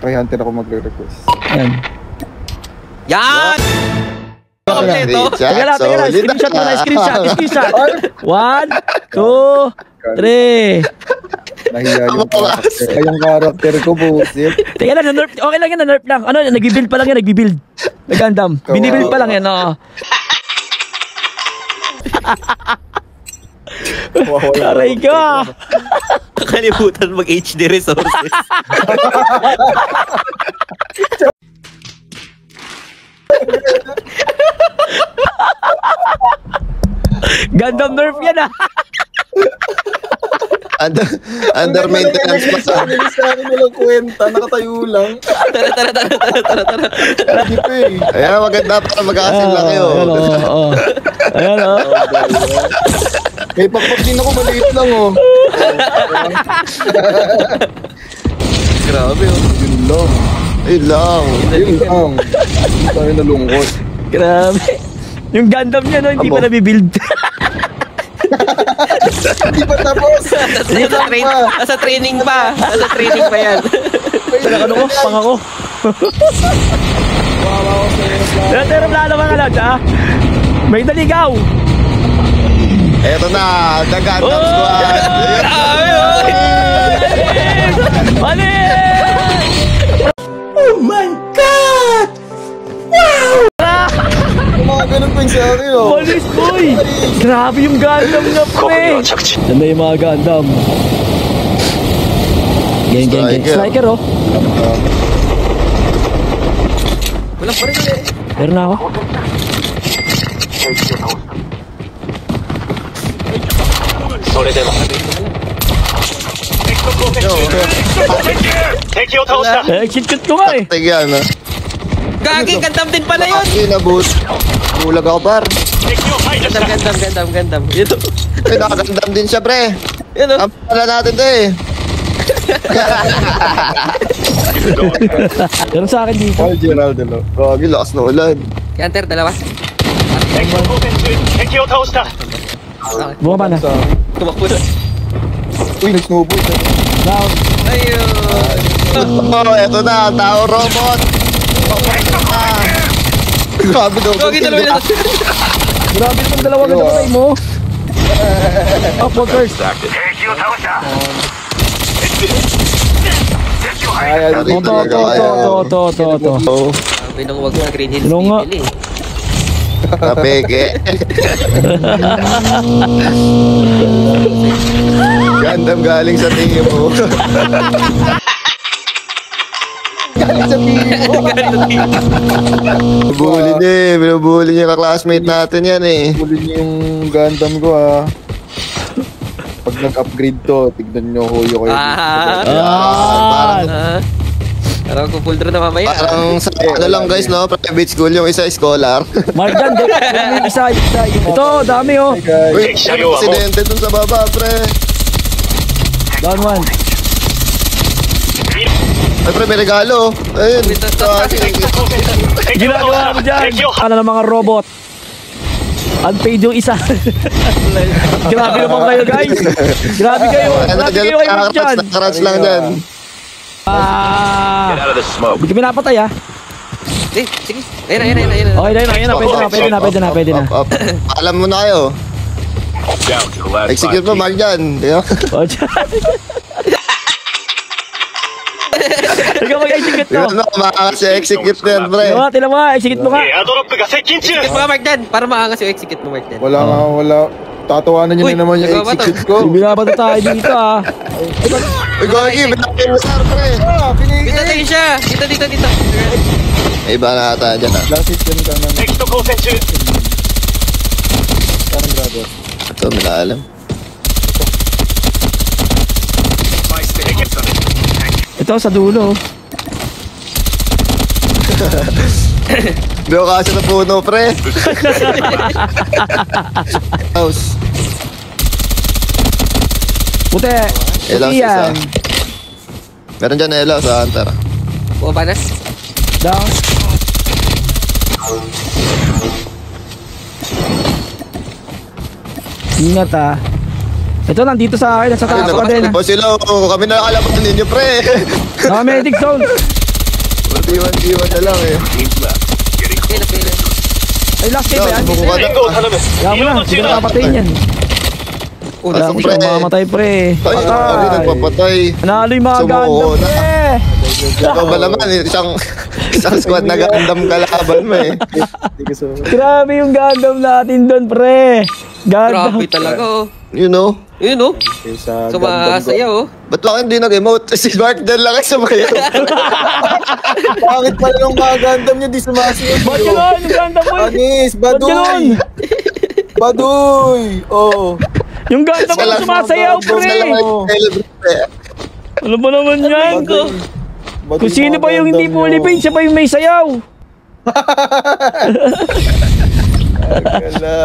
kay Hunter ako magre-request. Yan. Yan! Kompleto. Teka lang. Screenshot mo na. Screenshot. 1, 2, 3. Nahiya yung karakter ko, bullshit. Teka lang, na-nerf. Okay lang yan, na-nerf lang. Ano, nag-build pa lang yan, nag-build. Nag-Gundam. Binibuild pa lang yan, oo. Aray ka! Nakalimutan mag-HD resources. Gundam nerf yan ah! Under maintenance pa sa... Sa akin walang kwenta, nakatayo lang. Tara. Ayan, maganda para mag-aasin lang kayo. Ayan o. May pagpag din ako, maliit lang oh. Grabe oh. Yun lang. Ayun lang. Hindi tayo nalungkot. Grabe. Yung Gundam niya no, hindi pa nabibuild. Hindi pa tapos. Nasa training pa yan. Ano ko? Pang ako. Pero lalaman ka lang ha. May naligaw. Eto na, the Gundam Squad. Mali! Oh my God! Wow! Mga ganun pa yung sa akin oh. Malis boy! Grabe yung Gundam na pre! Ganda yung mga Gundam. Gang. Striker oh. Wala pa rin eh. Meron na ako. Execute ko nga eh. Tigyan ha. Gagi, Gundam din pala yun. Aki na boot. Bulag ako par. Gundam. Ito. Ay, nakagandam din siya pre. Yan o. Ang pala natin to eh. Meron sa akin dito. Paul Geraldo no. Gagi, lakas na ulan. Hunter, dalawa. Bumaba na. Tumakbo na. Uy, nag-snowball. Down. Ayun. Oh, eto na, tao robot. Grabe daw. Gagi, dalawa na. Grabe naman dalawa na patay mo. Up workers. Ay, To. Sabi nung wag sa Green Hills Ano nga? bibili. Kapeke. Gundam galing sa tingin mo. galing sa timo. Binubuli niya ka-classmate natin yan eh. Huli niyo yung Gundam ko ah. Pag nag-upgrade to, tignan nyo Hoyo kayo. Parang kupull draw na mamaya. Parang sa ano lang guys no, private school yung isa scholar. Margan, yung isa. Ito, dami oh. Uy, aksidente dun sa baba pre. Down one. Ay pre, may regalo. Ayun. Ginagawa mo dyan. Ano ng mga robot. Unpaid yung isa. Grabe naman kayo guys. Grabe kayo dyan. Nakarats lang dyan. Hindi kami napatay ah. Sige. Ayun na. Pwede na. Alam mo na kayo. Execute mo, Mark dyan. O dyan. Ikaw mag-execute to. Makakasi-execute na yan, pre. Tinan mo, execute mo nga. Execute mo nga, Mark Dan. Para maangas yung execute mo, Mark Dan. Wala. Tatawanan nyo na naman yung execute ko. Binabato tayo dito ah. Uy, Gogi, binapin mo sir, pre. Dito tayo siya. Dito. May iba na ata dyan ah. Last hit yun kanan. Kanan brother. Ito, may naalam. Ito sa dulo. Hindi ko kasi na puno, pre. House. Puti. Elaw Puti sa isa. yan. Meron dyan elaw sa Hunter. Bumaba na. Down. Ingat ah. Ito nandito sa akin, sa taas pa din. Po sila, kami na kalaban ninyo, pre. Naka-medic zone. Diwan na lang eh. Pila. Ay, last game ba yan? Buko ka na. Kaya mo na, hindi ka napatayin yan. Wala mo Pasok, siyang pre. mamatay, pre. Ay, Patay. nagpapatay. Nanalo yung mga Sumuko Gundam, na. pre. Ikaw ba naman, isang squad na Gundam kalaban mo eh. Grabe yung Gundam natin doon, pre. Gundam. Grabe talaga, oh. You know? Yun, oh. Sa Sumasaya, oh. Ba't lang hindi nag-emote? Si Mark Dan lang ay sumayaw. Bakit pala yung mga Gundam niya di sumasayaw? Ba't gano'n yung Gundam mo? Anis, Ba't gano'n? Baduy! Baduy! Oh. Yung Gundam mo sumasayaw, pre. Ano ba naman yan? Baduy Kung sino mga pa yung hindi Gundam fully niyo. paid, siya pa yung may sayaw. Wala.